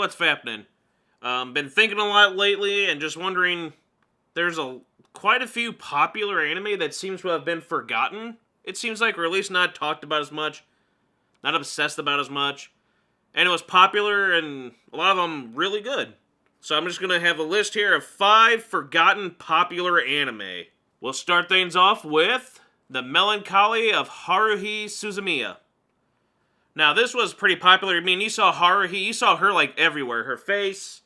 what's happening. Been thinking a lot lately and just wondering, there's quite a few popular anime that seems to have been forgotten, it seems like, or at least not talked about as much, not obsessed about as much. And it was popular, and a lot of them really good. So I'm just going to have a list here of 5 forgotten popular anime. We'll start things off with The Melancholy of Haruhi Suzumiya. Now, this was pretty popular. I mean, you saw her, like, everywhere. Her face,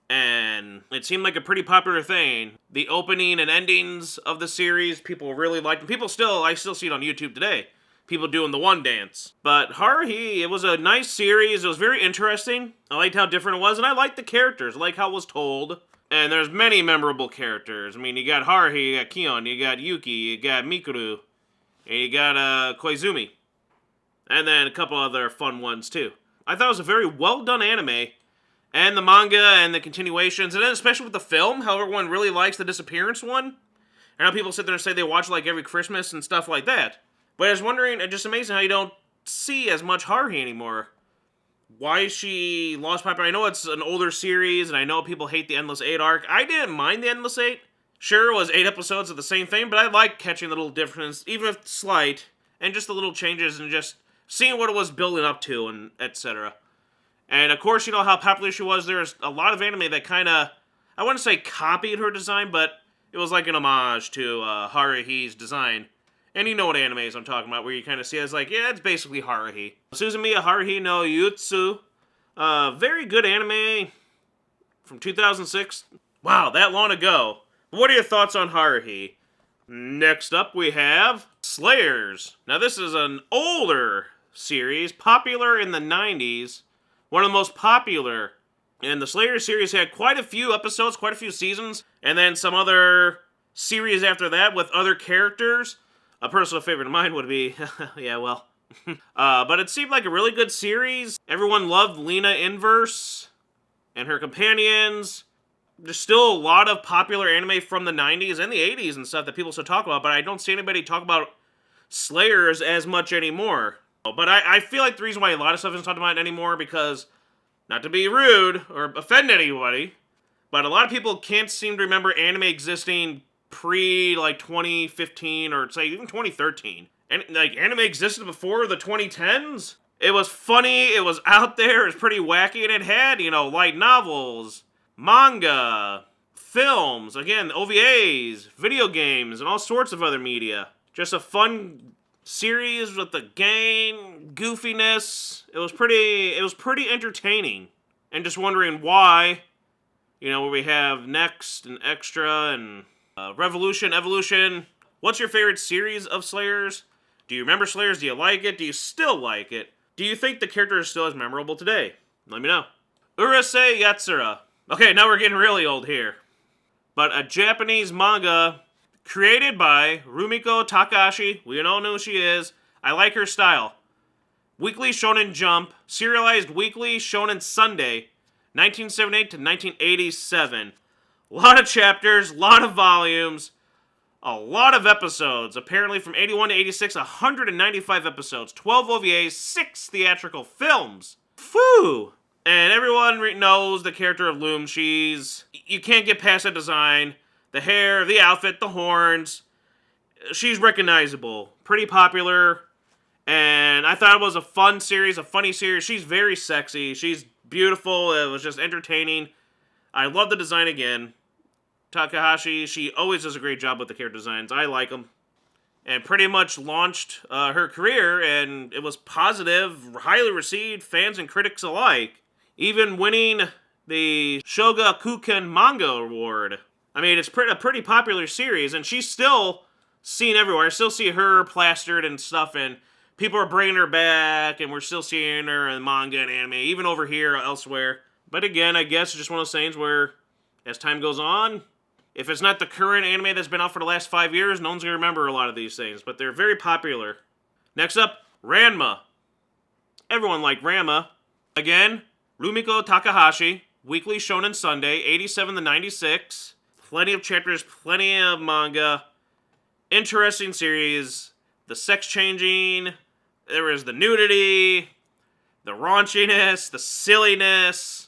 and it seemed like a pretty popular thing. The opening and endings of the series, people really liked them. I still see it on YouTube today. People doing the one dance. But Haruhi, it was a nice series. It was very interesting. I liked how different it was, and I liked the characters. I liked how it was told. And there's many memorable characters. I mean, you got Haruhi, you got Kion, you got Yuki, you got Mikuru, and you got Koizumi. And then a couple other fun ones, too. I thought it was a very well-done anime. And the manga and the continuations. And then especially with the film, how everyone really likes the Disappearance one. And how people sit there and say they watch like every Christmas and stuff like that. But I was wondering, it's just amazing how you don't see as much Haruhi anymore. Why she lost popularity. I know it's an older series, and I know people hate the Endless 8 arc. I didn't mind the Endless 8. Sure, it was 8 episodes of the same thing, but I like catching the little difference, even if slight, and just the little changes, and just seeing what it was building up to, and etc. And of course, you know how popular she was. There's a lot of anime that kind of, I wouldn't say copied her design, but it was like an homage to Haruhi's design. And you know what animes I'm talking about, where you kind of see it as like, yeah, it's basically Haruhi. Suzumiya Haruhi no Yutsu. Very good anime from 2006. Wow, that long ago. What are your thoughts on Haruhi? Next up, we have Slayers. Now, this is an older series, popular in the 90s. One of the most popular. And the Slayers series had quite a few episodes, quite a few seasons. And then some other series after that with other characters. A personal favorite of mine would be, yeah, well. But it seemed like a really good series. Everyone loved Lena Inverse and her companions. There's still a lot of popular anime from the 90s and the 80s and stuff that people still talk about, but I don't see anybody talk about Slayers as much anymore. But I feel like the reason why a lot of stuff isn't talked about anymore, because, not to be rude or offend anybody, but a lot of people can't seem to remember anime existing like 2015 or say even 2013. And like anime existed before the 2010s. It was funny, it was out there, it was pretty wacky, and it had, light novels, manga, films, again, OVAs, video games, and all sorts of other media. Just a fun series with the gang, goofiness. It was pretty entertaining. And just wondering why, where we have Next and Extra and Revolution, Evolution. What's your favorite series of Slayers? Do you remember Slayers? Do you like it? Do you still like it? Do you think the character is still as memorable today? Let me know. Urusei Yatsura. Okay, now we're getting really old here. But a Japanese manga created by Rumiko Takahashi. We all know who she is. I like her style. Weekly Shonen Jump. Serialized weekly Shonen Sunday. 1978 to 1987. A lot of chapters, a lot of volumes, a lot of episodes. Apparently from 81 to 86, 195 episodes, 12 OVAs, 6 theatrical films. Phew! And everyone knows the character of Loom. You can't get past that design. The hair, the outfit, the horns. She's recognizable. Pretty popular. And I thought it was a fun series, a funny series. She's very sexy. She's beautiful. It was just entertaining. I love the design again. Takahashi, she always does a great job with the character designs. I like them. And pretty much launched her career, and it was positive, highly received, fans and critics alike. Even winning the Shogakukan Manga Award. I mean, it's a pretty popular series, and she's still seen everywhere. I still see her plastered and stuff, and people are bringing her back, and we're still seeing her in manga and anime, even over here, elsewhere. But again, I guess it's just one of those things where, as time goes on, if it's not the current anime that's been out for the last 5 years, no one's going to remember a lot of these things. But they're very popular. Next up, Ranma. Everyone liked Ranma. Again, Rumiko Takahashi. Weekly Shonen Sunday, 87 to 96. Plenty of chapters, plenty of manga. Interesting series. The sex changing. There was the nudity. The raunchiness. The silliness.